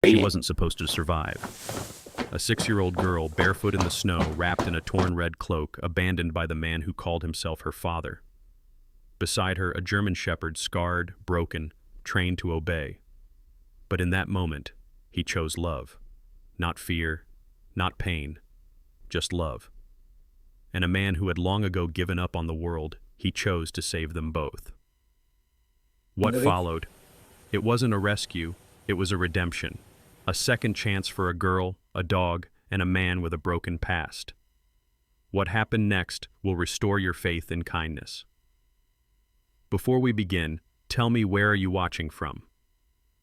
She wasn't supposed to survive. A 6-year-old girl, barefoot in the snow, wrapped in a torn red cloak, abandoned by the man who called himself her father. Beside her, a German shepherd, scarred, broken, trained to obey. But in that moment, he chose love. Not fear, not pain, just love. And a man who had long ago given up on the world, he chose to save them both. What followed? It wasn't a rescue, it was a redemption. A second chance for a girl, a dog, and a man with a broken past. What happened next will restore your faith in kindness. Before we begin, tell me, where are you watching from?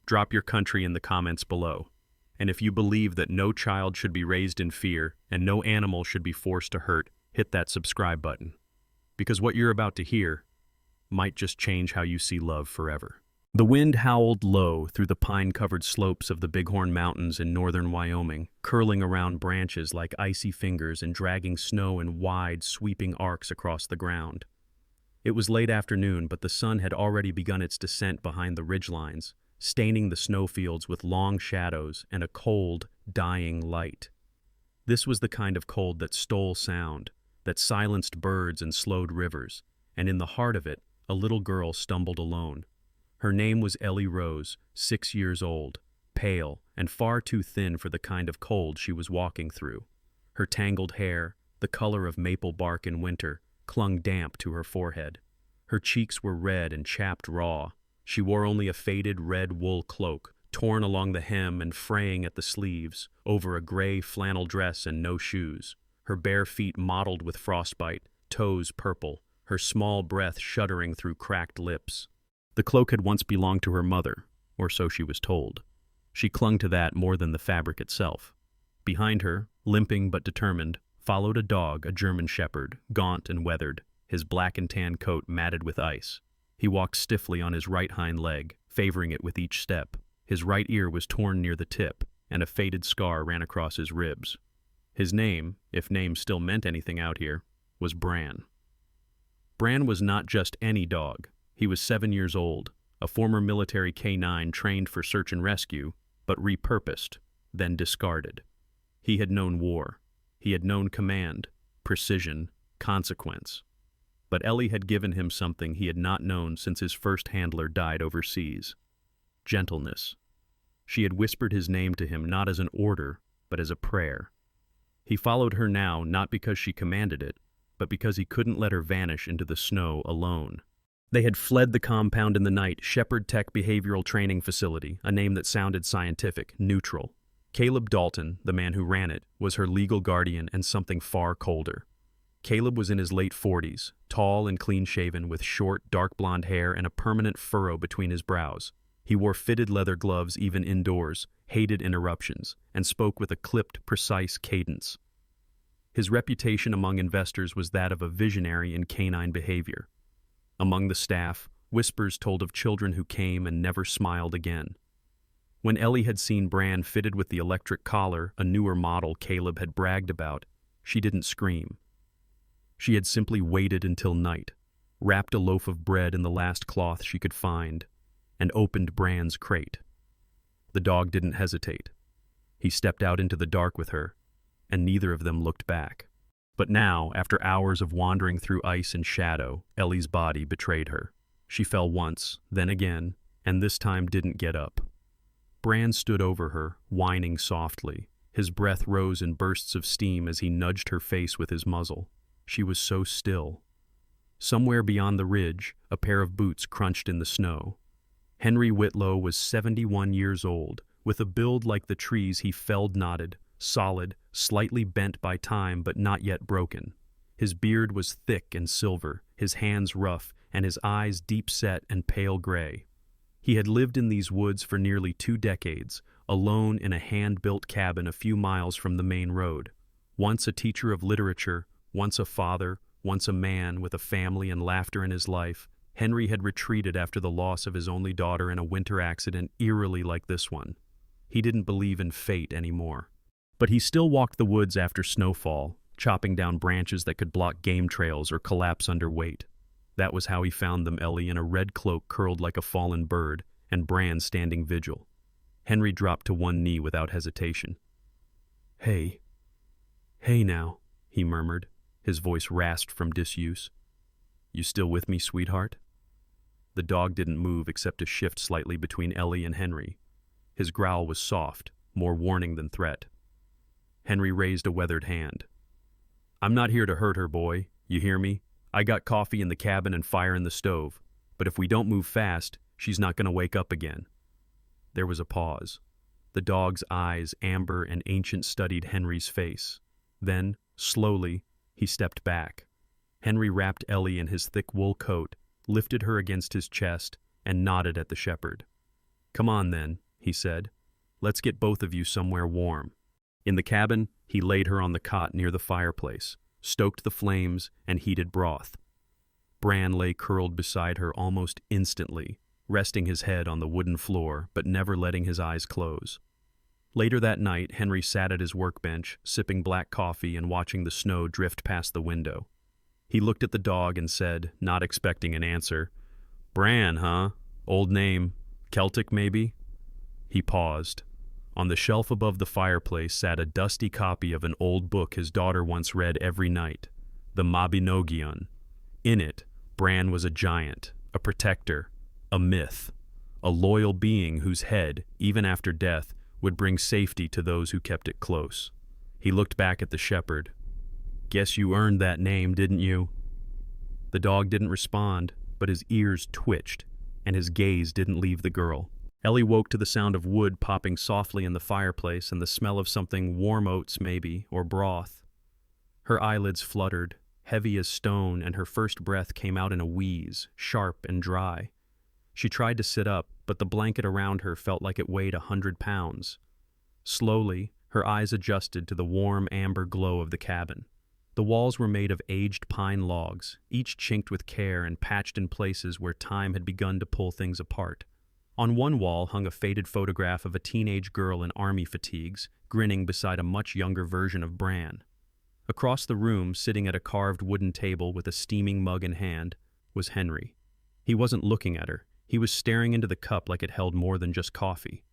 Drop your country in the comments below. And if you believe that no child should be raised in fear and no animal should be forced to hurt, hit that subscribe button. Because what you're about to hear might just change how you see love forever. The wind howled low through the pine-covered slopes of the Bighorn Mountains in northern Wyoming, curling around branches like icy fingers and dragging snow in wide, sweeping arcs across the ground. It was late afternoon, but the sun had already begun its descent behind the ridgelines, staining the snowfields with long shadows and a cold, dying light. This was the kind of cold that stole sound, that silenced birds and slowed rivers, and in the heart of it, a little girl stumbled alone. Her name was Ellie Rose, 6 years old, pale and far too thin for the kind of cold she was walking through. Her tangled hair, the color of maple bark in winter, clung damp to her forehead. Her cheeks were red and chapped raw. She wore only a faded red wool cloak, torn along the hem and fraying at the sleeves, over a gray flannel dress and no shoes. Her bare feet mottled with frostbite, toes purple, her small breath shuddering through cracked lips. The cloak had once belonged to her mother, or so she was told. She clung to that more than the fabric itself. Behind her, limping but determined, followed a dog, a German shepherd, gaunt and weathered, his black and tan coat matted with ice. He walked stiffly on his right hind leg, favoring it with each step. His right ear was torn near the tip, and a faded scar ran across his ribs. His name, if names still meant anything out here, was Bran. Bran was not just any dog. He was 7 years old, a former military K-9 trained for search and rescue, but repurposed, then discarded. He had known war. He had known command, precision, consequence. But Ellie had given him something he had not known since his first handler died overseas: gentleness. She had whispered his name to him not as an order, but as a prayer. He followed her now not because she commanded it, but because he couldn't let her vanish into the snow alone. They had fled the compound in the night, Shepherd Tech Behavioral Training Facility, a name that sounded scientific, neutral. Caleb Dalton, the man who ran it, was her legal guardian and something far colder. Caleb was in his late 40s, tall and clean-shaven, with short, dark blonde hair and a permanent furrow between his brows. He wore fitted leather gloves even indoors, hated interruptions, and spoke with a clipped, precise cadence. His reputation among investors was that of a visionary in canine behavior. Among the staff, whispers told of children who came and never smiled again. When Ellie had seen Bran fitted with the electric collar, a newer model Caleb had bragged about, she didn't scream. She had simply waited until night, wrapped a loaf of bread in the last cloth she could find, and opened Bran's crate. The dog didn't hesitate. He stepped out into the dark with her, and neither of them looked back. But now, after hours of wandering through ice and shadow, Ellie's body betrayed her. She fell once, then again, and this time didn't get up. Bran stood over her, whining softly. His breath rose in bursts of steam as he nudged her face with his muzzle. She was so still. Somewhere beyond the ridge, a pair of boots crunched in the snow. Henry Whitlow was 71 years old, with a build like the trees he felled knotted, solid, slightly bent by time but not yet broken. His beard was thick and silver, his hands rough, and his eyes deep-set and pale gray. He had lived in these woods for nearly 2 decades, alone in a hand-built cabin a few miles from the main road. Once a teacher of literature, once a father, once a man with a family and laughter in his life, Henry had retreated after the loss of his only daughter in a winter accident eerily like this one. He didn't believe in fate anymore. But he still walked the woods after snowfall, chopping down branches that could block game trails or collapse under weight. That was how he found them, Ellie in a red cloak curled like a fallen bird, and Bran standing vigil. Henry dropped to one knee without hesitation. "Hey. Hey now," he murmured, his voice rasped from disuse. "You still with me, sweetheart?" The dog didn't move except to shift slightly between Ellie and Henry. His growl was soft, more warning than threat. Henry raised a weathered hand. "I'm not here to hurt her, boy. You hear me? I got coffee in the cabin and fire in the stove. But if we don't move fast, she's not going to wake up again." There was a pause. The dog's eyes, amber and ancient, studied Henry's face. Then, slowly, he stepped back. Henry wrapped Ellie in his thick wool coat, lifted her against his chest, and nodded at the shepherd. "Come on, then," he said. "Let's get both of you somewhere warm." In the cabin, he laid her on the cot near the fireplace, stoked the flames, and heated broth. Bran lay curled beside her almost instantly, resting his head on the wooden floor but never letting his eyes close. Later that night, Henry sat at his workbench, sipping black coffee and watching the snow drift past the window. He looked at the dog and said, not expecting an answer, "Bran, huh? Old name. Celtic, maybe?" He paused. On the shelf above the fireplace sat a dusty copy of an old book his daughter once read every night, the Mabinogion. In it, Bran was a giant, a protector, a myth, a loyal being whose head, even after death, would bring safety to those who kept it close. He looked back at the shepherd. "Guess you earned that name, didn't you?" The dog didn't respond, but his ears twitched, and his gaze didn't leave the girl. Ellie woke to the sound of wood popping softly in the fireplace and the smell of something warm, oats maybe, or broth. Her eyelids fluttered, heavy as stone, and her first breath came out in a wheeze, sharp and dry. She tried to sit up, but the blanket around her felt like it weighed 100 pounds. Slowly, her eyes adjusted to the warm amber glow of the cabin. The walls were made of aged pine logs, each chinked with care and patched in places where time had begun to pull things apart. On one wall hung a faded photograph of a teenage girl in army fatigues, grinning beside a much younger version of Bran. Across the room, sitting at a carved wooden table with a steaming mug in hand, was Henry. He wasn't looking at her. He was staring into the cup like it held more than just coffee.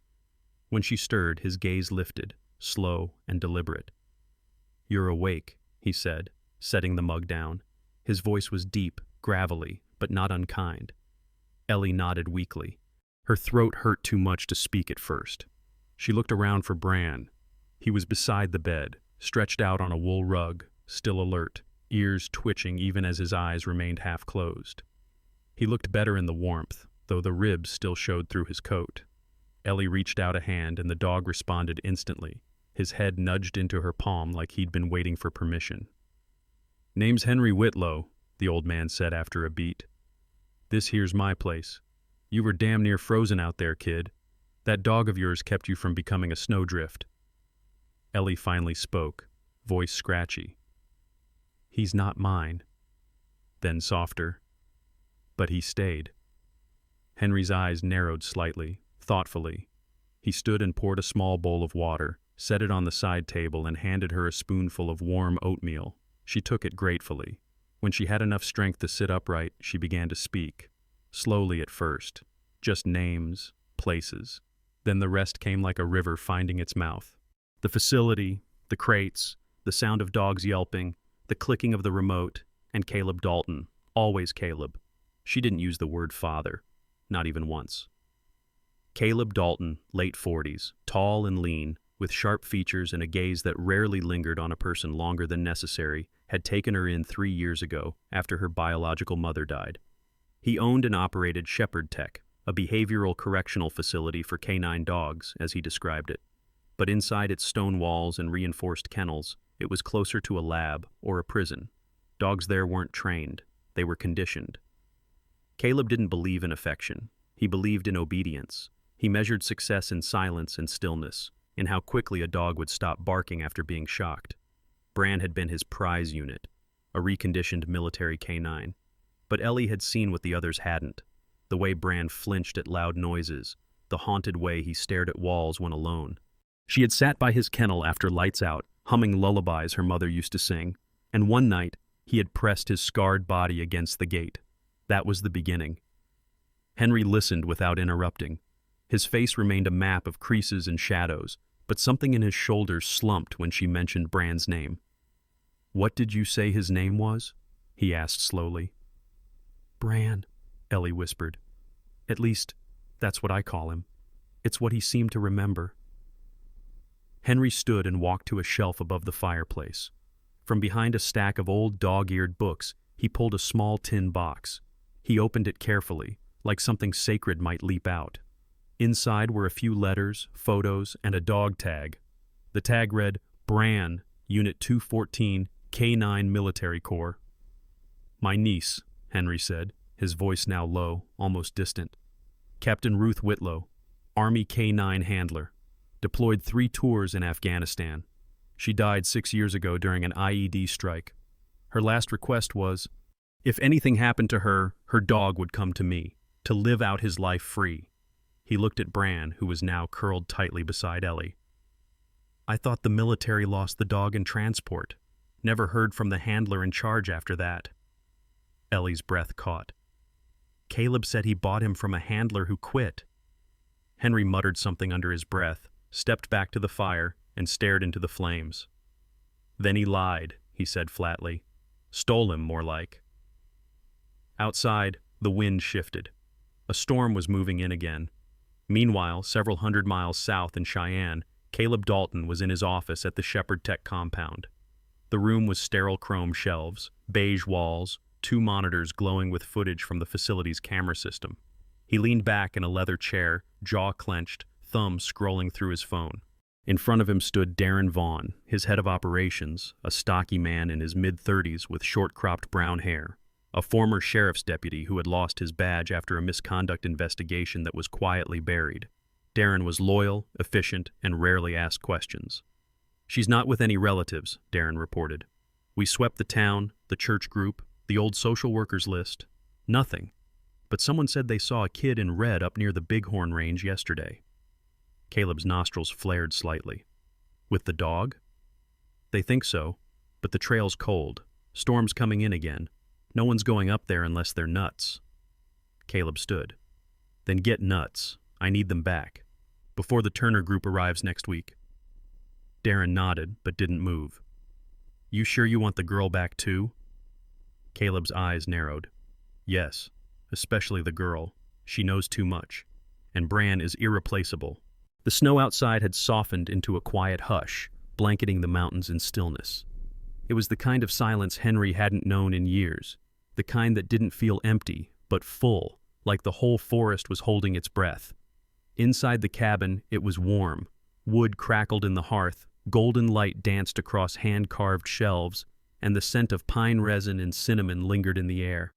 When she stirred, his gaze lifted, slow and deliberate. "You're awake," he said, setting the mug down. His voice was deep, gravelly, but not unkind. Ellie nodded weakly. Her throat hurt too much to speak at first. She looked around for Bran. He was beside the bed, stretched out on a wool rug, still alert, ears twitching even as his eyes remained half closed. He looked better in the warmth, though the ribs still showed through his coat. Ellie reached out a hand and the dog responded instantly. His head nudged into her palm like he'd been waiting for permission. "Name's Henry Whitlow," the old man said after a beat. "This here's my place. You were damn near frozen out there, kid. That dog of yours kept you from becoming a snowdrift." Ellie finally spoke, voice scratchy. "He's not mine." Then softer. "But he stayed." Henry's eyes narrowed slightly, thoughtfully. He stood and poured a small bowl of water, set it on the side table, and handed her a spoonful of warm oatmeal. She took it gratefully. When she had enough strength to sit upright, she began to speak. Slowly at first, just names, places. Then the rest came like a river finding its mouth. The facility, the crates, the sound of dogs yelping, the clicking of the remote, and Caleb Dalton, always Caleb. She didn't use the word father, not even once. Caleb Dalton, late 40s, tall and lean, with sharp features and a gaze that rarely lingered on a person longer than necessary, had taken her in 3 years ago, after her biological mother died. He owned and operated Shepherd Tech, a behavioral correctional facility for canine dogs, as he described it. But inside its stone walls and reinforced kennels, it was closer to a lab or a prison. Dogs there weren't trained, they were conditioned. Caleb didn't believe in affection. He believed in obedience. He measured success in silence and stillness, in how quickly a dog would stop barking after being shocked. Bran had been his prize unit, a reconditioned military canine. But Ellie had seen what the others hadn't. The way Bran flinched at loud noises, the haunted way he stared at walls when alone. She had sat by his kennel after lights out, humming lullabies her mother used to sing, and one night he had pressed his scarred body against the gate. That was the beginning. Henry listened without interrupting. His face remained a map of creases and shadows, but something in his shoulders slumped when she mentioned Bran's name. "What did you say his name was?" he asked slowly. "Bran," Ellie whispered. "At least, that's what I call him. It's what he seemed to remember." Henry stood and walked to a shelf above the fireplace. From behind a stack of old dog-eared books, he pulled a small tin box. He opened it carefully, like something sacred might leap out. Inside were a few letters, photos, and a dog tag. The tag read, "Bran, Unit 214, K9 Military Corps." "My niece," Henry said, his voice now low, almost distant. "Captain Ruth Whitlow, Army K9 handler. Deployed 3 tours in Afghanistan. She died 6 years ago during an IED strike. Her last request was, if anything happened to her, her dog would come to me, to live out his life free." He looked at Bran, who was now curled tightly beside Ellie. "I thought the military lost the dog in transport. Never heard from the handler in charge after that." Ellie's breath caught. "Caleb said he bought him from a handler who quit." Henry muttered something under his breath, stepped back to the fire, and stared into the flames. "Then he lied," he said flatly. "Stole him, more like." Outside, the wind shifted. A storm was moving in again. Meanwhile, several hundred miles south in Cheyenne, Caleb Dalton was in his office at the Shepherd Tech compound. The room was sterile chrome shelves, beige walls, 2 monitors glowing with footage from the facility's camera system. He leaned back in a leather chair, jaw clenched, thumb scrolling through his phone. In front of him stood Darren Vaughn, his head of operations, a stocky man in his mid-30s with short-cropped brown hair, a former sheriff's deputy who had lost his badge after a misconduct investigation that was quietly buried. Darren was loyal, efficient, and rarely asked questions. "She's not with any relatives," Darren reported. "We swept the town, the church group, the old social workers list. Nothing. But someone said they saw a kid in red up near the Bighorn Range yesterday." Caleb's nostrils flared slightly. "With the dog?" "They think so, but the trail's cold. Storm's coming in again. No one's going up there unless they're nuts." Caleb stood. "Then get nuts. I need them back. Before the Turner group arrives next week." Darren nodded, but didn't move. "You sure you want the girl back too?" Caleb's eyes narrowed. "Yes, especially the girl. She knows too much. And Bran is irreplaceable." The snow outside had softened into a quiet hush, blanketing the mountains in stillness. It was the kind of silence Henry hadn't known in years, the kind that didn't feel empty, but full, like the whole forest was holding its breath. Inside the cabin, it was warm. Wood crackled in the hearth, golden light danced across hand-carved shelves, and the scent of pine resin and cinnamon lingered in the air.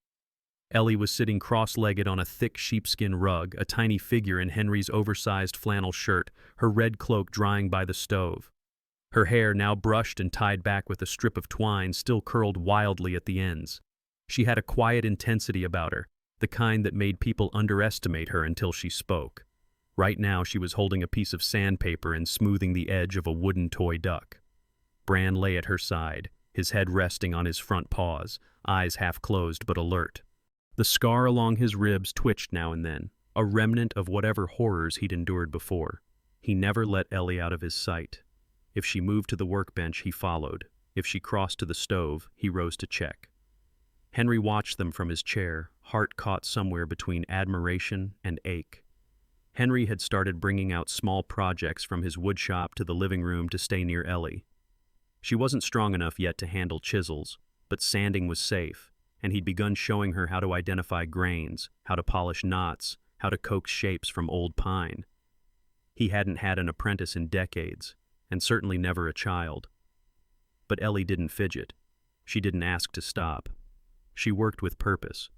Ellie was sitting cross-legged on a thick sheepskin rug, a tiny figure in Henry's oversized flannel shirt, her red cloak drying by the stove. Her hair, now brushed and tied back with a strip of twine, still curled wildly at the ends. She had a quiet intensity about her, the kind that made people underestimate her until she spoke. Right now she was holding a piece of sandpaper and smoothing the edge of a wooden toy duck. Bran lay at her side, his head resting on his front paws, eyes half closed but alert. The scar along his ribs twitched now and then, a remnant of whatever horrors he'd endured before. He never let Ellie out of his sight. If she moved to the workbench, he followed. If she crossed to the stove, he rose to check. Henry watched them from his chair, heart caught somewhere between admiration and ache. Henry had started bringing out small projects from his woodshop to the living room to stay near Ellie. She wasn't strong enough yet to handle chisels, but sanding was safe, and he'd begun showing her how to identify grains, how to polish knots, how to coax shapes from old pine. He hadn't had an apprentice in decades, and certainly never a child. But Ellie didn't fidget. She didn't ask to stop. She worked with purpose.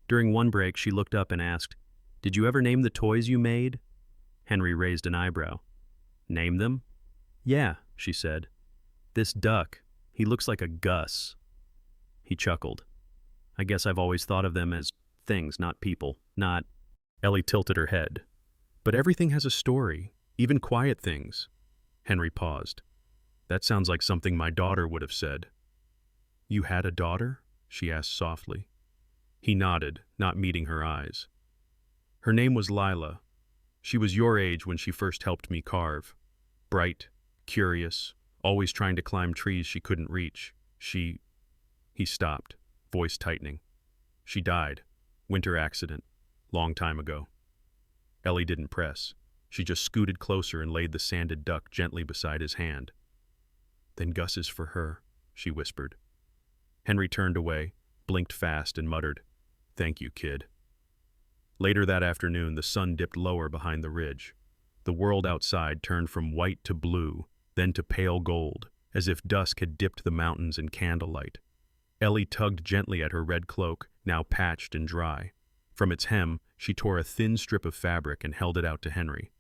During one break, she looked up and asked, "Did you ever name the toys you made?" Henry raised an eyebrow. "Name them?" "Yeah," she said. "This duck, he looks like a Gus." He chuckled. "I guess I've always thought of them as things, not people, not—" Ellie tilted her head. "But everything has a story, even quiet things." Henry paused. "That sounds like something my daughter would have said." "You had a daughter?" she asked softly. He nodded, not meeting her eyes. "Her name was Lila. She was your age when she first helped me carve. Bright, curious, always trying to climb trees she couldn't reach. He stopped, voice tightening. She died. Winter accident. Long time ago. Ellie didn't press. She just scooted closer and laid the sanded duck gently beside his hand. Then Gus is for her, she whispered. Henry turned away, blinked fast, and muttered, "Thank you, kid." Later that afternoon, the sun dipped lower behind the ridge. The world outside turned from white to blue, then to pale gold, as if dusk had dipped the mountains in candlelight. Ellie tugged gently at her red cloak, now patched and dry. From its hem, she tore a thin strip of fabric and held it out to Henry.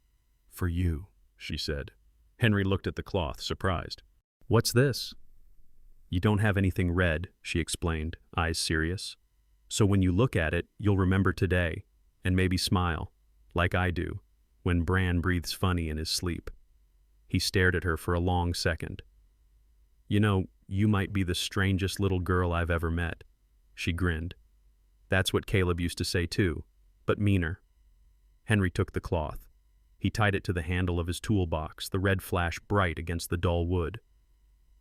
"For you," she said. Henry looked at the cloth, surprised. "What's this?" "You don't have anything red," she explained, eyes serious. "So when you look at it, you'll remember today, and maybe smile, like I do, when Bran breathes funny in his sleep." He stared at her for a long second. "You know, you might be the strangest little girl I've ever met." She grinned. "That's what Caleb used to say too, but meaner." Henry took the cloth. He tied it to the handle of his toolbox, the red flash bright against the dull wood.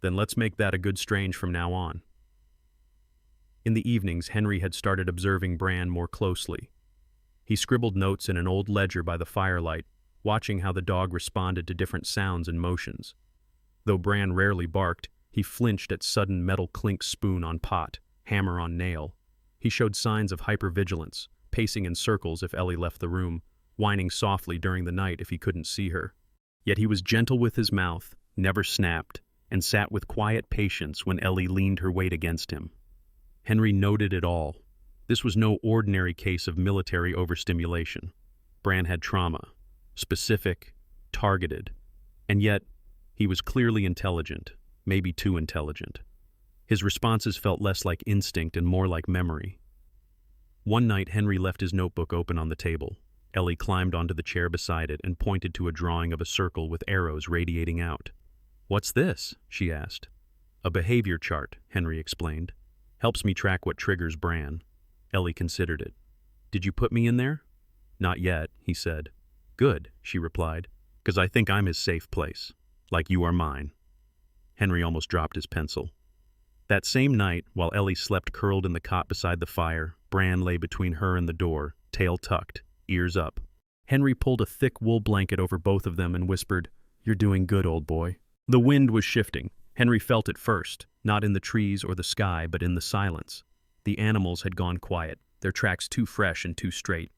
"Then let's make that a good strange from now on." In the evenings, Henry had started observing Bran more closely. He scribbled notes in an old ledger by the firelight, watching how the dog responded to different sounds and motions. Though Bran rarely barked, he flinched at sudden metal clink spoon on pot, hammer on nail. He showed signs of hypervigilance, pacing in circles if Ellie left the room, whining softly during the night if he couldn't see her. Yet he was gentle with his mouth, never snapped, and sat with quiet patience when Ellie leaned her weight against him. Henry noted it all. This was no ordinary case of military overstimulation. Bran had trauma, specific, targeted, and yet he was clearly intelligent, maybe too intelligent. His responses felt less like instinct and more like memory. One night, Henry left his notebook open on the table. Ellie climbed onto the chair beside it and pointed to a drawing of a circle with arrows radiating out. "What's this?" she asked. "A behavior chart," Henry explained. "Helps me track what triggers Bran." Ellie considered it. "Did you put me in there?" "Not yet," he said. "Good," she replied, "'cause I think I'm his safe place, like you are mine." Henry almost dropped his pencil. That same night, while Ellie slept curled in the cot beside the fire, Bran lay between her and the door, tail tucked, ears up. Henry pulled a thick wool blanket over both of them and whispered, "You're doing good, old boy." The wind was shifting. Henry felt it first, not in the trees or the sky, but in the silence. The animals had gone quiet, their tracks too fresh and too straight.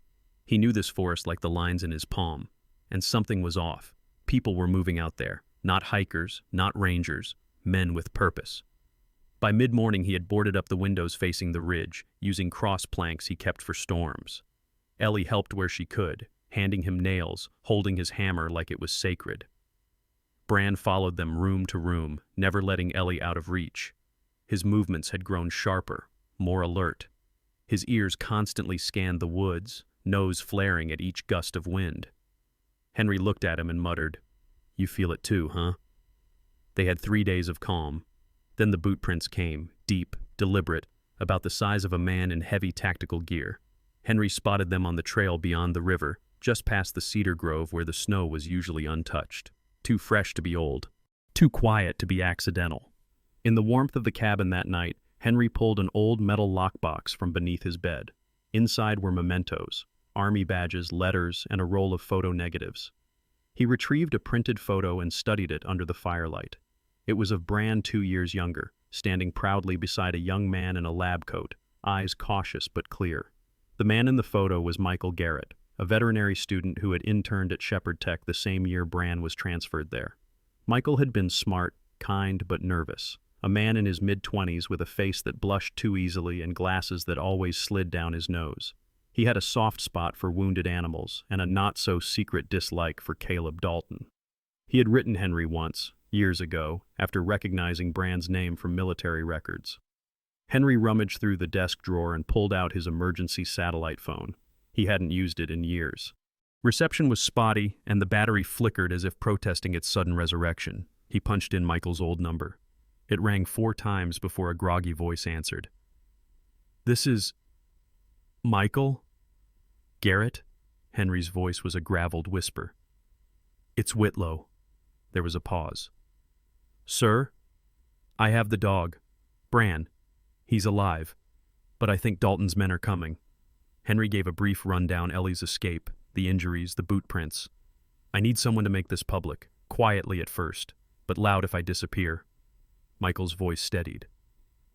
He knew this forest like the lines in his palm. And something was off. People were moving out there. Not hikers, not rangers, men with purpose. By mid-morning, he had boarded up the windows facing the ridge, using cross planks he kept for storms. Ellie helped where she could, handing him nails, holding his hammer like it was sacred. Bran followed them room to room, never letting Ellie out of reach. His movements had grown sharper, more alert. His ears constantly scanned the woods, nose flaring at each gust of wind. Henry looked at him and muttered, "You feel it too, huh?" They had 3 days of calm. Then the boot prints came, deep, deliberate, about the size of a man in heavy tactical gear. Henry spotted them on the trail beyond the river, just past the cedar grove where the snow was usually untouched. Too fresh to be old. Too quiet to be accidental. In the warmth of the cabin that night, Henry pulled an old metal lockbox from beneath his bed. Inside were mementos, army badges, letters, and a roll of photo negatives. He retrieved a printed photo and studied it under the firelight. It was of Bran 2 years younger, standing proudly beside a young man in a lab coat, eyes cautious but clear. The man in the photo was Michael Garrett, a veterinary student who had interned at Shepherd Tech the same year Bran was transferred there. Michael had been smart, kind, but nervous. A man in his mid-20s with a face that blushed too easily and glasses that always slid down his nose. He had a soft spot for wounded animals and a not-so-secret dislike for Caleb Dalton. He had written Henry once, years ago, after recognizing Bran's name from military records. Henry rummaged through the desk drawer and pulled out his emergency satellite phone. He hadn't used it in years. Reception was spotty, and the battery flickered as if protesting its sudden resurrection. He punched in Michael's old number. It rang 4 times before a groggy voice answered. "This is... Michael? Garrett?" Henry's voice was a graveled whisper. "It's Whitlow." There was a pause. "Sir? I have the dog. Bran. He's alive. But I think Dalton's men are coming." Henry gave a brief rundown Ellie's escape, the injuries, the boot prints. "I need someone to make this public, quietly at first, but loud if I disappear." Michael's voice steadied.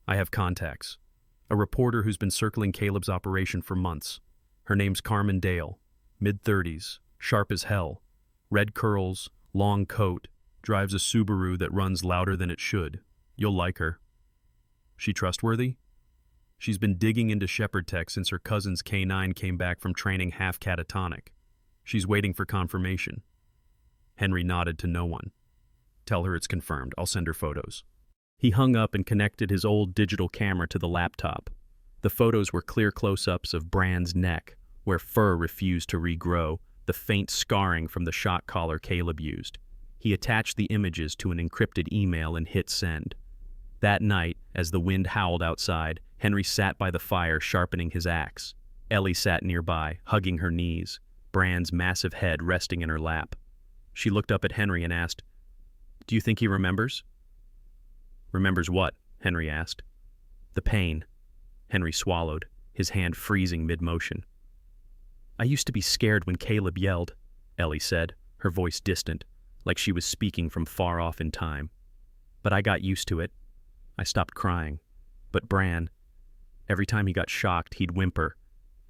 "I have contacts. A reporter who's been circling Caleb's operation for months. Her name's Carmen Dale, mid-30s, sharp as hell, red curls, long coat, drives a Subaru that runs louder than it should. You'll like her." "She trustworthy?" "She's been digging into Shepherd Tech since her cousin's K9 came back from training half catatonic. She's waiting for confirmation." Henry nodded to no one. "Tell her it's confirmed. I'll send her photos." He hung up and connected his old digital camera to the laptop. The photos were clear close-ups of Bran's neck, where fur refused to regrow, the faint scarring from the shock collar Caleb used. He attached the images to an encrypted email and hit send. That night, as the wind howled outside, Henry sat by the fire sharpening his axe. Ellie sat nearby, hugging her knees, Bran's massive head resting in her lap. She looked up at Henry and asked, "Do you think he remembers?" "Remembers what?" Henry asked. "The pain." Henry swallowed, his hand freezing mid-motion. "I used to be scared when Caleb yelled," Ellie said, her voice distant, like she was speaking from far off in time. "But I got used to it. I stopped crying. But Bran, every time he got shocked, he'd whimper,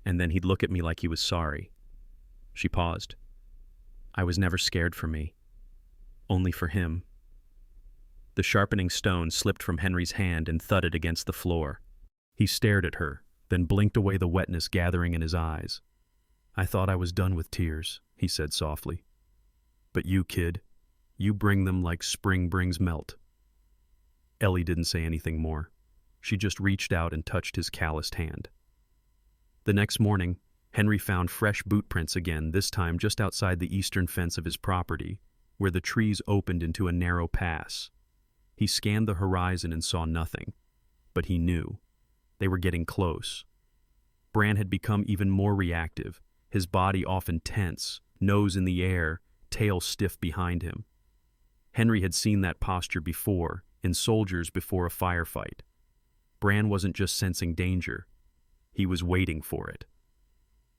and then he'd look at me like he was sorry." She paused. "I was never scared for me. Only for him." The sharpening stone slipped from Henry's hand and thudded against the floor. He stared at her, then blinked away the wetness gathering in his eyes. "I thought I was done with tears," he said softly. "But you, kid, you bring them like spring brings melt." Ellie didn't say anything more. She just reached out and touched his calloused hand. The next morning, Henry found fresh boot prints again, this time just outside the eastern fence of his property, where the trees opened into a narrow pass. He scanned the horizon and saw nothing, but he knew. They were getting close. Bran had become even more reactive, his body often tense, nose in the air, tail stiff behind him. Henry had seen that posture before, in soldiers before a firefight. Bran wasn't just sensing danger. He was waiting for it.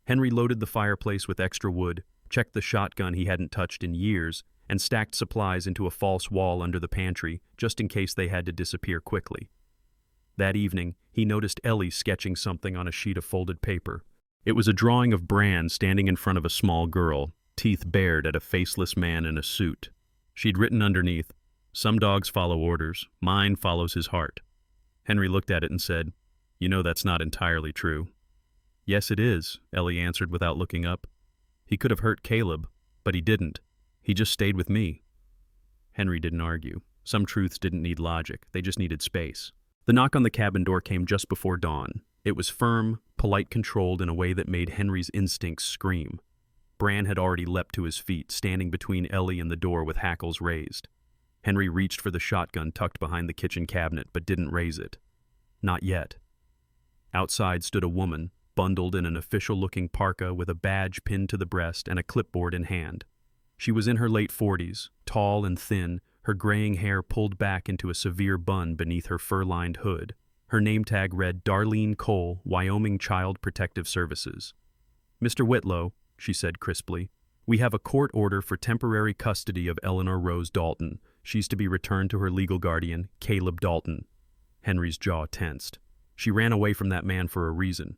Henry loaded the fireplace with extra wood, checked the shotgun he hadn't touched in years, and stacked supplies into a false wall under the pantry, just in case they had to disappear quickly. That evening, he noticed Ellie sketching something on a sheet of folded paper. It was a drawing of Bran standing in front of a small girl, teeth bared at a faceless man in a suit. She'd written underneath, "Some dogs follow orders, mine follows his heart." Henry looked at it and said, "You know that's not entirely true." "Yes, it is," Ellie answered without looking up. "He could have hurt Caleb, but he didn't. He just stayed with me." Henry didn't argue. Some truths didn't need logic, they just needed space. The knock on the cabin door came just before dawn. It was firm, polite, controlled in a way that made Henry's instincts scream. Bran had already leapt to his feet, standing between Ellie and the door with hackles raised. Henry reached for the shotgun tucked behind the kitchen cabinet, but didn't raise it. Not yet. Outside stood a woman, bundled in an official-looking parka with a badge pinned to the breast and a clipboard in hand. She was in her late 40s, tall and thin, her graying hair pulled back into a severe bun beneath her fur-lined hood. Her name tag read Darlene Cole, Wyoming Child Protective Services. "Mr. Whitlow," she said crisply, "we have a court order for temporary custody of Eleanor Rose Dalton. She's to be returned to her legal guardian, Caleb Dalton." Henry's jaw tensed. She ran away from that man for a reason.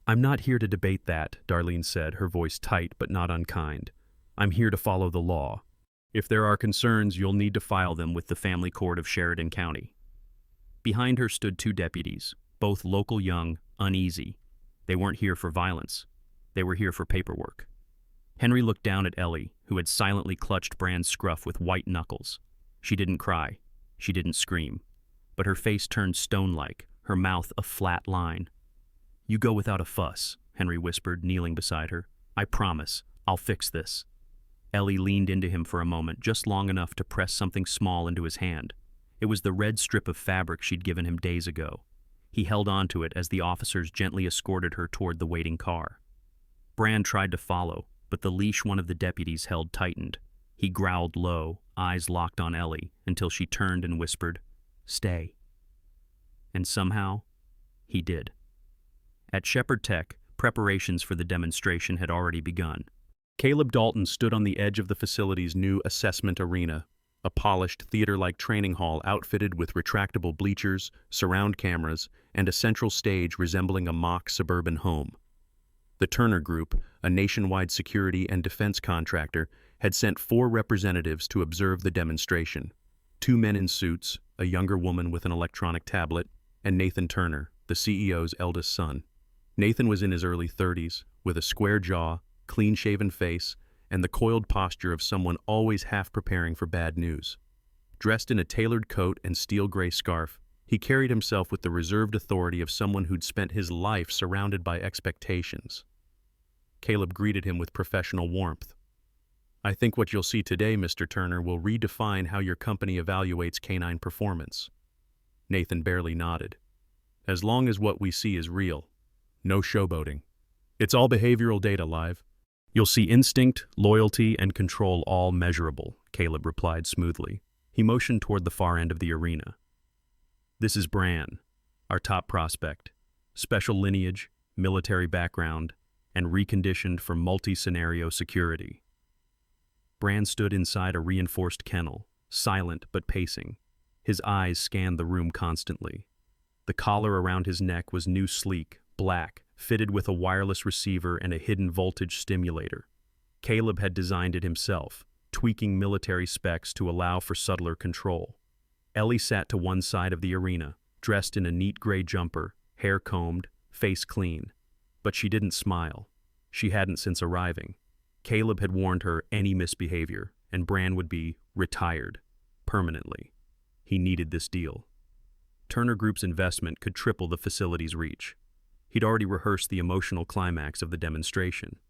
"I'm not here to debate that," Darlene said, her voice tight but not unkind. "I'm here to follow the law. If there are concerns, you'll need to file them with the family court of Sheridan County." Behind her stood two deputies, both local young, uneasy. They weren't here for violence. They were here for paperwork. Henry looked down at Ellie, who had silently clutched Bran's scruff with white knuckles. She didn't cry. She didn't scream. But her face turned stone-like, her mouth a flat line. "You go without a fuss," Henry whispered, kneeling beside her. "I promise. I'll fix this." Ellie leaned into him for a moment, just long enough to press something small into his hand. It was the red strip of fabric she'd given him days ago. He held on to it as the officers gently escorted her toward the waiting car. Brand tried to follow, but the leash one of the deputies held tightened. He growled low, eyes locked on Ellie, until she turned and whispered, "Stay." And somehow, he did. At Shepherd Tech, preparations for the demonstration had already begun. Caleb Dalton stood on the edge of the facility's new assessment arena, a polished theater-like training hall outfitted with retractable bleachers, surround cameras, and a central stage resembling a mock suburban home. The Turner Group, a nationwide security and defense contractor, had sent 4 representatives to observe the demonstration. 2 men in suits, a younger woman with an electronic tablet, and Nathan Turner, the CEO's eldest son. Nathan was in his early 30s, with a square jaw, clean-shaven face, and the coiled posture of someone always half preparing for bad news. Dressed in a tailored coat and steel-gray scarf, he carried himself with the reserved authority of someone who'd spent his life surrounded by expectations. Caleb greeted him with professional warmth. "I think what you'll see today, Mr. Turner, will redefine how your company evaluates canine performance." Nathan barely nodded. "As long as what we see is real. No showboating. It's all behavioral data, Live. You'll see instinct, loyalty, and control all measurable," Caleb replied smoothly. He motioned toward the far end of the arena. "This is Bran, our top prospect. Special lineage, military background, and reconditioned for multi-scenario security." Bran stood inside a reinforced kennel, silent but pacing. His eyes scanned the room constantly. The collar around his neck was new sleek, black, fitted with a wireless receiver and a hidden voltage stimulator. Caleb had designed it himself, tweaking military specs to allow for subtler control. Ellie sat to one side of the arena, dressed in a neat gray jumper, hair combed, face clean. But she didn't smile. She hadn't since arriving. Caleb had warned her any misbehavior, and Bran would be retired, permanently. He needed this deal. Turner Group's investment could triple the facility's reach. He'd already rehearsed the emotional climax of the demonstration.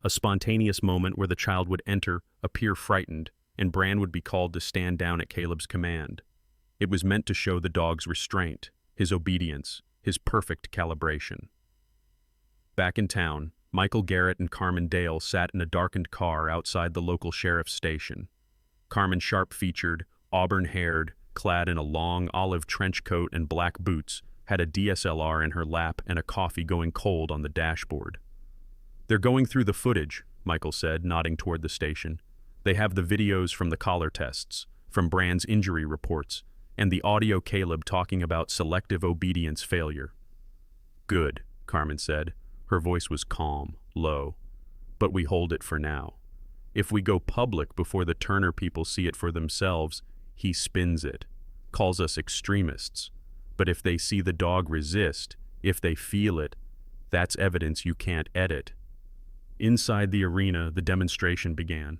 A spontaneous moment where the child would enter, appear frightened, and Bran would be called to stand down at Caleb's command. It was meant to show the dog's restraint, his obedience, his perfect calibration. Back in town, Michael Garrett and Carmen Dale sat in a darkened car outside the local sheriff's station. Carmen, sharp-featured, auburn-haired, clad in a long olive trench coat and black boots, had a DSLR in her lap and a coffee going cold on the dashboard. "They're going through the footage," Michael said, nodding toward the station. "They have the videos from the collar tests, from Bran's injury reports, and the audio Caleb talking about selective obedience failure." "Good," Carmen said. Her voice was calm, low. "But we hold it for now. If we go public before the Turner people see it for themselves, he spins it, calls us extremists. But if they see the dog resist, if they feel it, that's evidence you can't edit." Inside the arena, the demonstration began.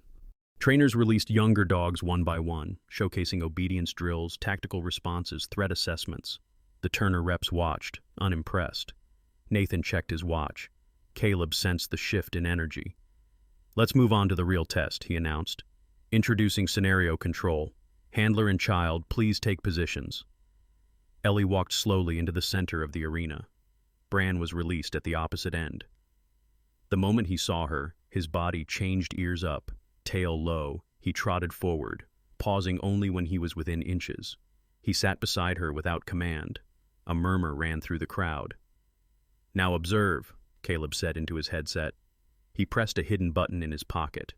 Trainers released younger dogs one by one, showcasing obedience drills, tactical responses, threat assessments. The Turner reps watched, unimpressed. Nathan checked his watch. Caleb sensed the shift in energy. "Let's move on to the real test," he announced. "Introducing scenario control. Handler and child, please take positions." Ellie walked slowly into the center of the arena. Bran was released at the opposite end. The moment he saw her, his body changed ears up, tail low. He trotted forward, pausing only when he was within inches. He sat beside her without command. A murmur ran through the crowd. "Now observe," Caleb said into his headset. He pressed a hidden button in his pocket.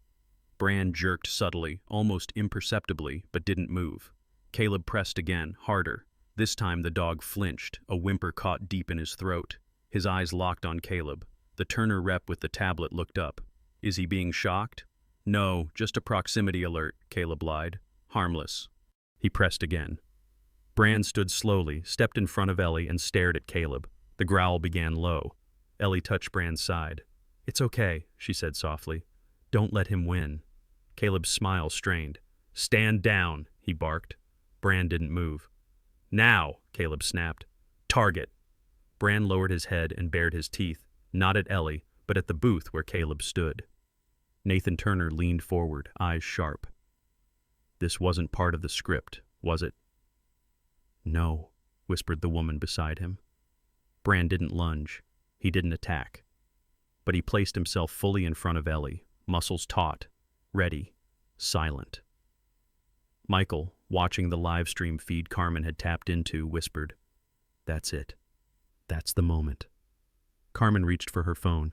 Bran jerked subtly, almost imperceptibly, but didn't move. Caleb pressed again, harder. This time the dog flinched, a whimper caught deep in his throat. His eyes locked on Caleb. The Turner rep with the tablet looked up. "Is he being shocked?" "No, just a proximity alert," Caleb lied. "Harmless." He pressed again. Bran stood slowly, stepped in front of Ellie, and stared at Caleb. The growl began low. Ellie touched Bran's side. "It's okay," she said softly. "Don't let him win." Caleb's smile strained. "Stand down," he barked. Bran didn't move. "Now," Caleb snapped. "Target." Bran lowered his head and bared his teeth, not at Ellie, but at the booth where Caleb stood. Nathan Turner leaned forward, eyes sharp. "This wasn't part of the script, was it?" "No," whispered the woman beside him. Bran didn't lunge. He didn't attack. but he placed himself fully in front of Ellie, muscles taut, ready, silent. Michael, watching the live stream feed Carmen had tapped into, whispered, "That's it. That's the moment." Carmen reached for her phone.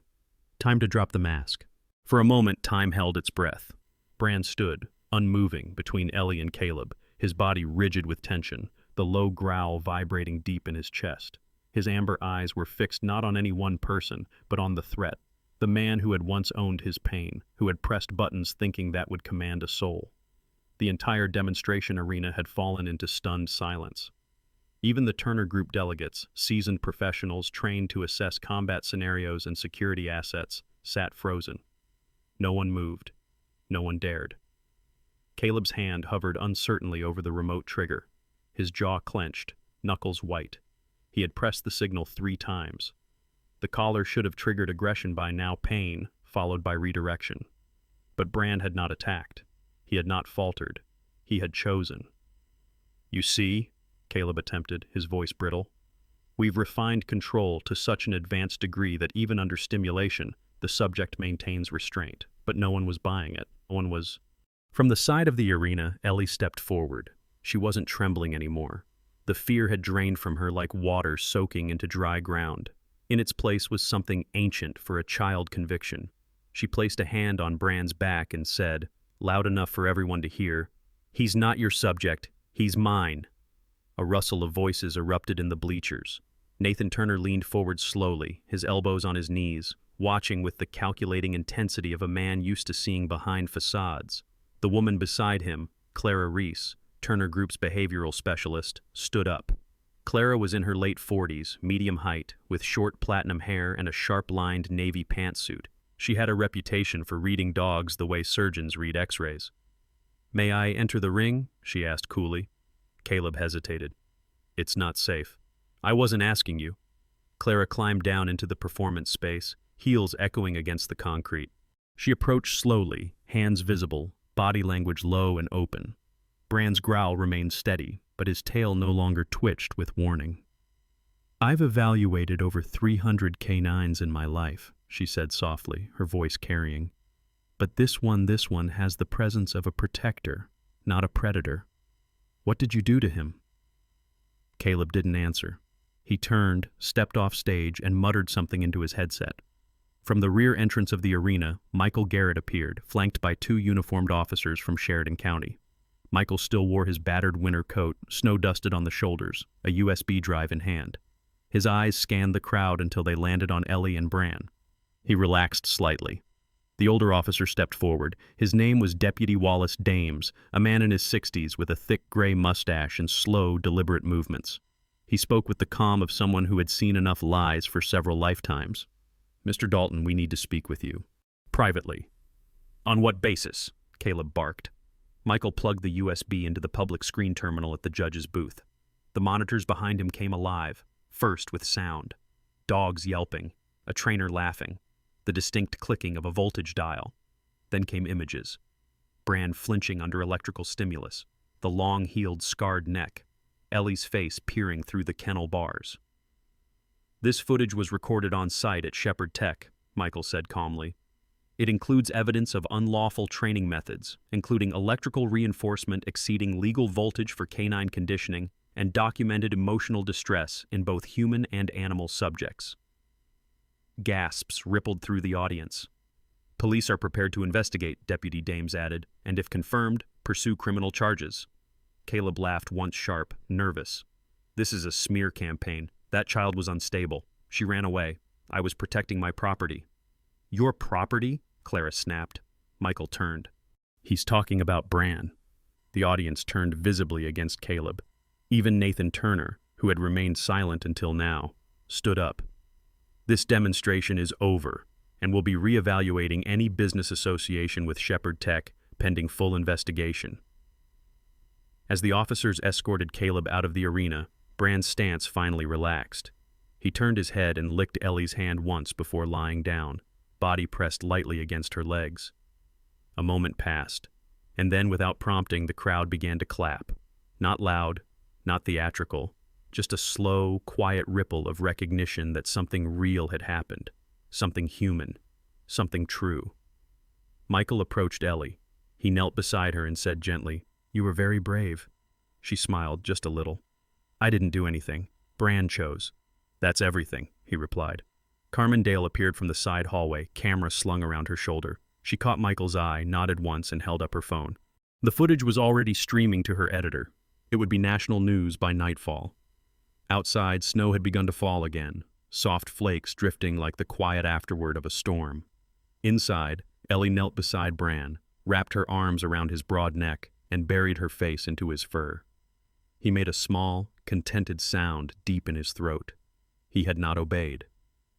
Time to drop the mask. For a moment, time held its breath. Brand stood, unmoving, between Ellie and Caleb, his body rigid with tension, the low growl vibrating deep in his chest. His amber eyes were fixed not on any one person, but on the threat, the man who had once owned his pain, who had pressed buttons thinking that would command a soul. The entire demonstration arena had fallen into stunned silence. Even the Turner Group delegates, seasoned professionals trained to assess combat scenarios and security assets, sat frozen. No one moved. No one dared. Caleb's hand hovered uncertainly over the remote trigger. His jaw clenched, knuckles white. He had pressed the signal 3 times. The collar should have triggered aggression by now, pain, followed by redirection. But Brand had not attacked. He had not faltered. He had chosen. "You see," Caleb attempted, his voice brittle. "We've refined control to such an advanced degree that even under stimulation, the subject maintains restraint." But no one was buying it. No one was... From the side of the arena, Ellie stepped forward. She wasn't trembling anymore. The fear had drained from her like water soaking into dry ground. In its place was something ancient for a child conviction. She placed a hand on Brand's back and said, loud enough for everyone to hear, "He's not your subject. He's mine." A rustle of voices erupted in the bleachers. Nathan Turner leaned forward slowly, his elbows on his knees, watching with the calculating intensity of a man used to seeing behind facades. The woman beside him, Clara Reese, Turner Group's behavioral specialist, stood up. Clara was in her late 40s, medium height, with short platinum hair and a sharp-lined navy pantsuit. She had a reputation for reading dogs the way surgeons read x-rays. "May I enter the ring?" she asked coolly. Caleb hesitated. "It's not safe." "I wasn't asking you." Clara climbed down into the performance space, heels echoing against the concrete. She approached slowly, hands visible, body language low and open. Brand's growl remained steady, but his tail no longer twitched with warning. "I've evaluated over 300 canines in my life," she said softly, her voice carrying. "But this one has the presence of a protector, not a predator. What did you do to him?" Caleb didn't answer. He turned, stepped off stage, and muttered something into his headset. From the rear entrance of the arena, Michael Garrett appeared, flanked by 2 uniformed officers from Sheridan County. Michael still wore his battered winter coat, snow-dusted on the shoulders, a USB drive in hand. His eyes scanned the crowd until they landed on Ellie and Bran. He relaxed slightly. The older officer stepped forward. His name was Deputy Wallace Dames, a man in his 60s with a thick gray mustache and slow, deliberate movements. He spoke with the calm of someone who had seen enough lies for several lifetimes. "Mr. Dalton, we need to speak with you. Privately." "On what basis?" Caleb barked. Michael plugged the USB into the public screen terminal at the judge's booth. The monitors behind him came alive, first with sound. Dogs yelping, a trainer laughing, the distinct clicking of a voltage dial. Then came images. Brand flinching under electrical stimulus, the long-heeled, scarred neck, Ellie's face peering through the kennel bars. "This footage was recorded on site at Shepherd Tech," Michael said calmly. "It includes evidence of unlawful training methods, including electrical reinforcement exceeding legal voltage for canine conditioning and documented emotional distress in both human and animal subjects." Gasps rippled through the audience. "Police are prepared to investigate," Deputy Dames added, "and if confirmed, pursue criminal charges." Caleb laughed once sharp, nervous. "This is a smear campaign. That child was unstable. She ran away. I was protecting my property." "Your property?" Clara snapped. Michael turned. "He's talking about Bran." The audience turned visibly against Caleb. Even Nathan Turner, who had remained silent until now, stood up. "This demonstration is over, and we'll be reevaluating any business association with Shepherd Tech pending full investigation." As the officers escorted Caleb out of the arena, Bran's stance finally relaxed. He turned his head and licked Ellie's hand once before lying down, body pressed lightly against her legs. A moment passed, and then without prompting, the crowd began to clap. Not loud, not theatrical, just a slow, quiet ripple of recognition that something real had happened, something human. something true. Michael approached Ellie. He knelt beside her and said gently, "You were very brave." She smiled just a little. "I didn't do anything. Bran chose." "That's everything," he replied. Carmen Dale appeared from the side hallway, camera slung around her shoulder. She caught Michael's eye, nodded once, and held up her phone. The footage was already streaming to her editor. It would be national news by nightfall. Outside, snow had begun to fall again, soft flakes drifting like the quiet afterward of a storm. Inside, Ellie knelt beside Bran, wrapped her arms around his broad neck, and buried her face into his fur. He made a small, contented sound deep in his throat. He had not obeyed.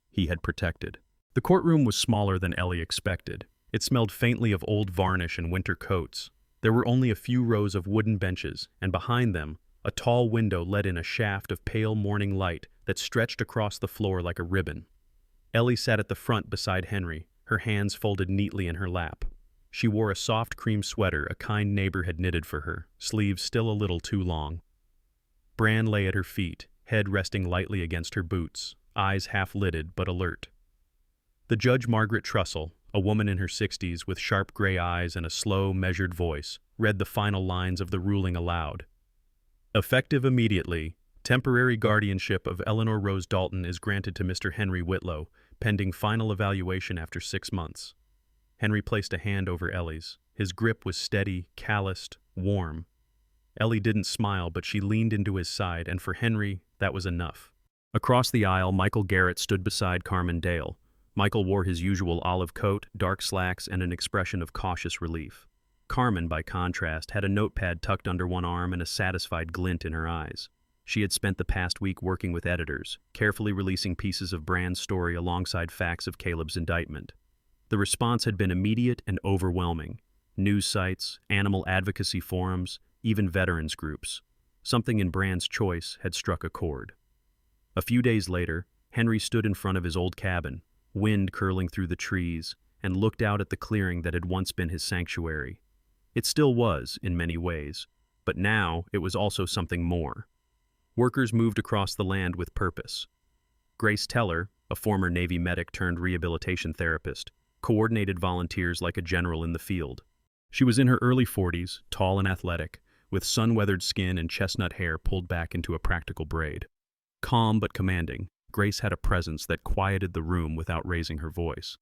He had protected. The courtroom was smaller than Ellie expected. It smelled faintly of old varnish and winter coats. There were only a few rows of wooden benches, and behind them, a tall window let in a shaft of pale morning light that stretched across the floor like a ribbon. Ellie sat at the front beside Henry, her hands folded neatly in her lap. She wore a soft cream sweater a kind neighbor had knitted for her, sleeves still a little too long. Bran lay at her feet, head resting lightly against her boots, eyes half-lidded but alert. The Judge Margaret Trussell, a woman in her 60s with sharp gray eyes and a slow, measured voice, read the final lines of the ruling aloud. Effective immediately, temporary guardianship of Eleanor Rose Dalton is granted to Mr. Henry Whitlow, pending final evaluation after 6 months. Henry placed a hand over Ellie's. His grip was steady, calloused, warm. Ellie didn't smile, but she leaned into his side, and for Henry, that was enough. Across the aisle, Michael Garrett stood beside Carmen Dale. Michael wore his usual olive coat, dark slacks, and an expression of cautious relief. Carmen, by contrast, had a notepad tucked under one arm and a satisfied glint in her eyes. She had spent the past week working with editors, carefully releasing pieces of Bran's story alongside facts of Caleb's indictment. The response had been immediate and overwhelming. News sites, animal advocacy forums, even veterans groups. Something in Bran's choice had struck a chord. A few days later, Henry stood in front of his old cabin, wind curling through the trees, and looked out at the clearing that had once been his sanctuary. It still was, in many ways, but now it was also something more. Workers moved across the land with purpose. Grace Teller, a former Navy medic turned rehabilitation therapist, coordinated volunteers like a general in the field. She was in her early 40s, tall and athletic, with sun-weathered skin and chestnut hair pulled back into a practical braid. Calm but commanding, Grace had a presence that quieted the room without raising her voice.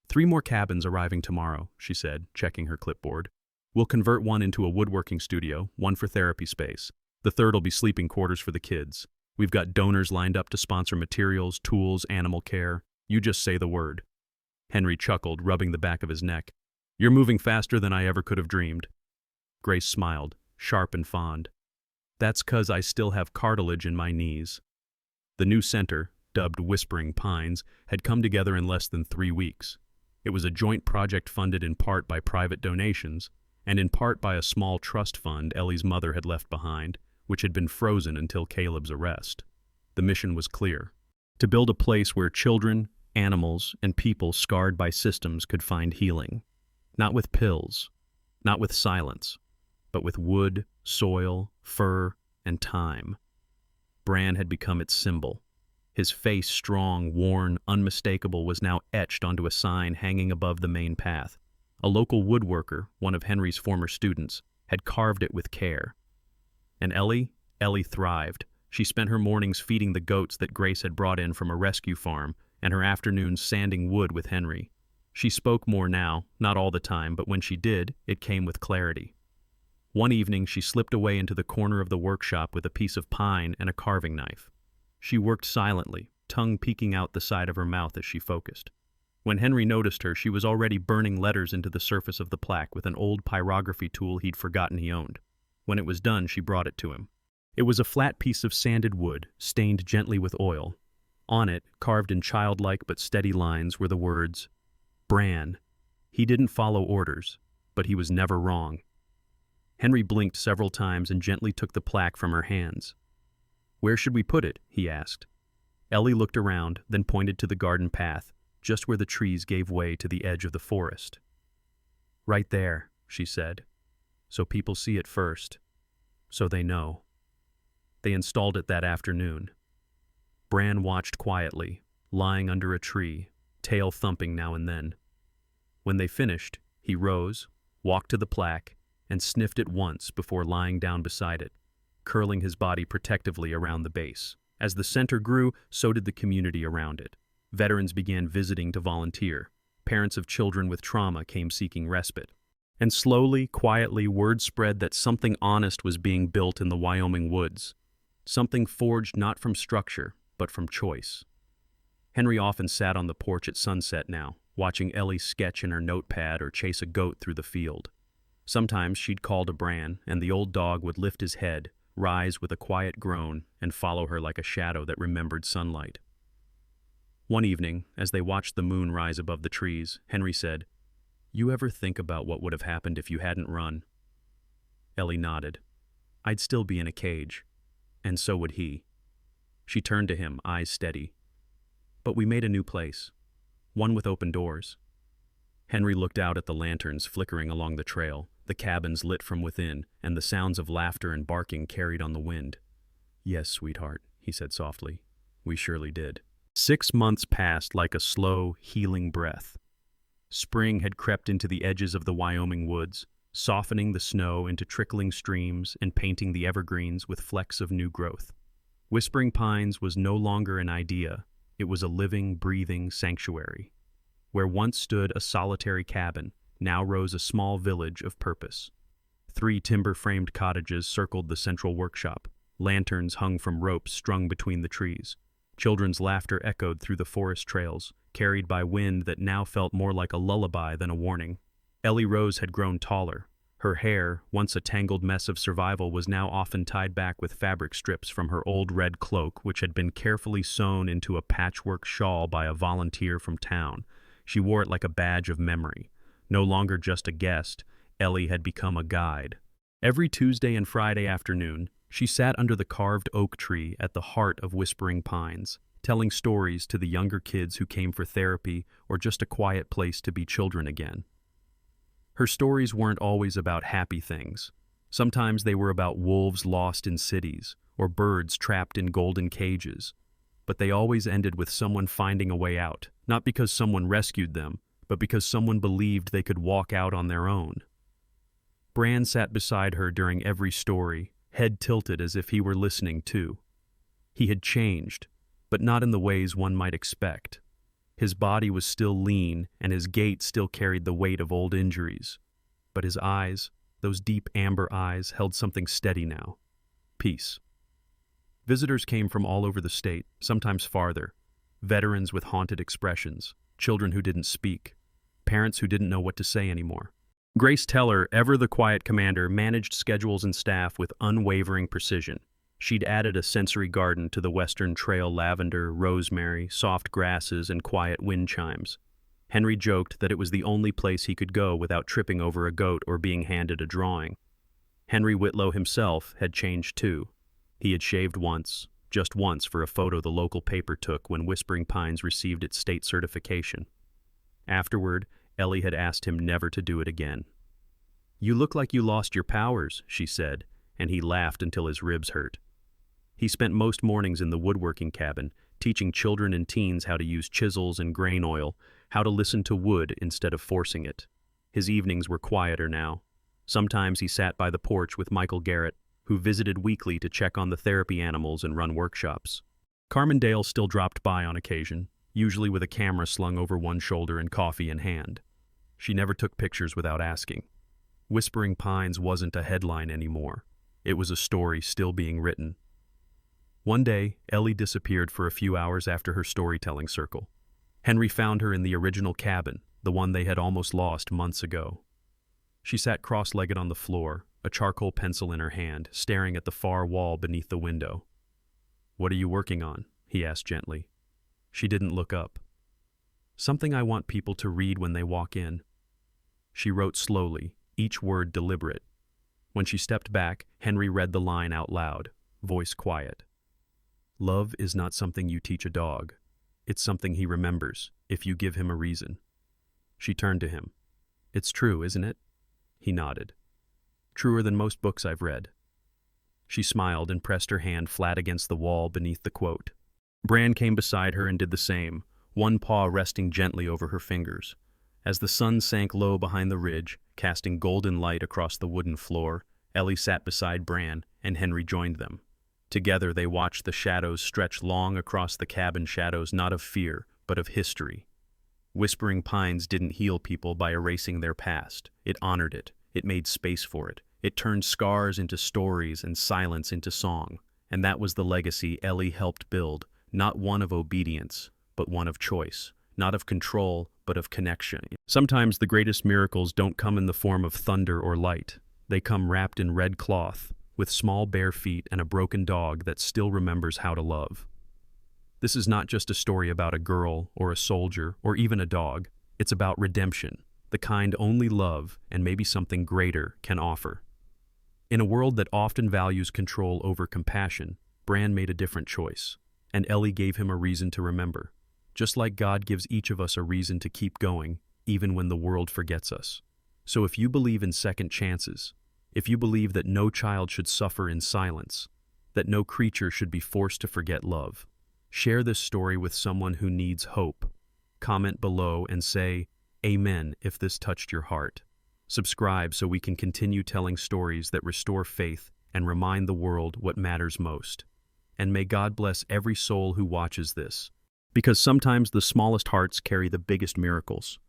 3 more cabins arriving tomorrow, she said, checking her clipboard. We'll convert one into a woodworking studio, one for therapy space. The third will be sleeping quarters for the kids. We've got donors lined up to sponsor materials, tools, animal care. You just say the word. Henry chuckled, rubbing the back of his neck. You're moving faster than I ever could have dreamed. Grace smiled, sharp and fond. That's 'cause I still have cartilage in my knees. The new center, dubbed Whispering Pines, had come together in less than 3 weeks. It was a joint project funded in part by private donations, and in part by a small trust fund Ellie's mother had left behind, which had been frozen until Caleb's arrest. The mission was clear: to build a place where children, animals, and people scarred by systems could find healing. Not with pills, not with silence, but with wood, soil, fur, and time. Bran had become its symbol. His face, strong, worn, unmistakable, was now etched onto a sign hanging above the main path. A local woodworker, one of Henry's former students, had carved it with care. And Ellie thrived. She spent her mornings feeding the goats that Grace had brought in from a rescue farm, and her afternoons sanding wood with Henry. She spoke more now, not all the time, but when she did, it came with clarity. One evening, she slipped away into the corner of the workshop with a piece of pine and a carving knife. She worked silently, tongue peeking out the side of her mouth as she focused. When Henry noticed her, she was already burning letters into the surface of the plaque with an old pyrography tool he'd forgotten he owned. When it was done, she brought it to him. It was a flat piece of sanded wood, stained gently with oil. On it, carved in childlike but steady lines, were the words, Bran. He didn't follow orders, but he was never wrong. Henry blinked several times and gently took the plaque from her hands. Where should we put it? He asked. Ellie looked around, then pointed to the garden path, just where the trees gave way to the edge of the forest. Right there, she said. So people see it first. So they know. They installed it that afternoon. Bran watched quietly, lying under a tree, tail thumping now and then. When they finished, he rose, walked to the plaque, and sniffed it once before lying down beside it, curling his body protectively around the base. As the center grew, so did the community around it. Veterans began visiting to volunteer. Parents of children with trauma came seeking respite. And slowly, quietly, word spread that something honest was being built in the Wyoming woods. Something forged not from structure, but from choice. Henry often sat on the porch at sunset now, watching Ellie sketch in her notepad or chase a goat through the field. Sometimes she'd call to Bran, and the old dog would lift his head, rise with a quiet groan, and follow her like a shadow that remembered sunlight. One evening, as they watched the moon rise above the trees, Henry said, "You ever think about what would have happened if you hadn't run?" Ellie nodded. "I'd still be in a cage. And so would he." She turned to him, eyes steady. "But we made a new place. One with open doors." Henry looked out at the lanterns flickering along the trail, the cabins lit from within, and the sounds of laughter and barking carried on the wind. "Yes, sweetheart," he said softly. "We surely did." 6 months passed like a slow, healing breath. Spring had crept into the edges of the Wyoming woods, softening the snow into trickling streams and painting the evergreens with flecks of new growth. Whispering Pines was no longer an idea. It was a living, breathing sanctuary. Where once stood a solitary cabin, now rose a small village of purpose. 3 timber-framed cottages circled the central workshop. Lanterns hung from ropes strung between the trees. Children's laughter echoed through the forest trails, carried by wind that now felt more like a lullaby than a warning. Ellie Rose had grown taller. Her hair, once a tangled mess of survival, was now often tied back with fabric strips from her old red cloak, which had been carefully sewn into a patchwork shawl by a volunteer from town. She wore it like a badge of memory. No longer just a guest, Ellie had become a guide. Every Tuesday and Friday afternoon, she sat under the carved oak tree at the heart of Whispering Pines, telling stories to the younger kids who came for therapy or just a quiet place to be children again. Her stories weren't always about happy things. Sometimes they were about wolves lost in cities or birds trapped in golden cages. But they always ended with someone finding a way out, not because someone rescued them, but because someone believed they could walk out on their own. Bran sat beside her during every story, head tilted as if he were listening too. He had changed, but not in the ways one might expect. His body was still lean, and his gait still carried the weight of old injuries. But his eyes, those deep amber eyes, held something steady now. Peace. Visitors came from all over the state, sometimes farther. Veterans with haunted expressions, children who didn't speak, parents who didn't know what to say anymore. Grace Teller, ever the quiet commander, managed schedules and staff with unwavering precision. She'd added a sensory garden to the Western Trail: lavender, rosemary, soft grasses, and quiet wind chimes. Henry joked that it was the only place he could go without tripping over a goat or being handed a drawing. Henry Whitlow himself had changed too. He had shaved once, just once, for a photo the local paper took when Whispering Pines received its state certification. Afterward, Ellie had asked him never to do it again. "You look like you lost your powers," she said, and he laughed until his ribs hurt. He spent most mornings in the woodworking cabin, teaching children and teens how to use chisels and grain oil, how to listen to wood instead of forcing it. His evenings were quieter now. Sometimes he sat by the porch with Michael Garrett, who visited weekly to check on the therapy animals and run workshops. Carmen Dale still dropped by on occasion, usually with a camera slung over one shoulder and coffee in hand. She never took pictures without asking. Whispering Pines wasn't a headline anymore. It was a story still being written. One day, Ellie disappeared for a few hours after her storytelling circle. Henry found her in the original cabin, the one they had almost lost months ago. She sat cross-legged on the floor, a charcoal pencil in her hand, staring at the far wall beneath the window. "What are you working on?" he asked gently. She didn't look up. "Something I want people to read when they walk in." She wrote slowly, each word deliberate. When she stepped back, Henry read the line out loud, voice quiet. "Love is not something you teach a dog. It's something he remembers, if you give him a reason." She turned to him. "It's true, isn't it?" He nodded. "Truer than most books I've read." She smiled and pressed her hand flat against the wall beneath the quote. Bran came beside her and did the same, one paw resting gently over her fingers. As the sun sank low behind the ridge, casting golden light across the wooden floor, Ellie sat beside Bran, and Henry joined them. Together they watched the shadows stretch long across the cabin, shadows not of fear, but of history. Whispering Pines didn't heal people by erasing their past. It honored it. It made space for it. It turned scars into stories and silence into song. And that was the legacy Ellie helped build, not one of obedience, but one of choice. Not of control, but of connection. Sometimes the greatest miracles don't come in the form of thunder or light. They come wrapped in red cloth, with small bare feet and a broken dog that still remembers how to love. This is not just a story about a girl or a soldier or even a dog. It's about redemption, the kind only love and maybe something greater can offer. In a world that often values control over compassion, Bran made a different choice, and Ellie gave him a reason to remember. Just like God gives each of us a reason to keep going, even when the world forgets us. So if you believe in second chances, if you believe that no child should suffer in silence, that no creature should be forced to forget love, share this story with someone who needs hope. Comment below and say, Amen, if this touched your heart. Subscribe so we can continue telling stories that restore faith and remind the world what matters most. And may God bless every soul who watches this. Because sometimes the smallest hearts carry the biggest miracles.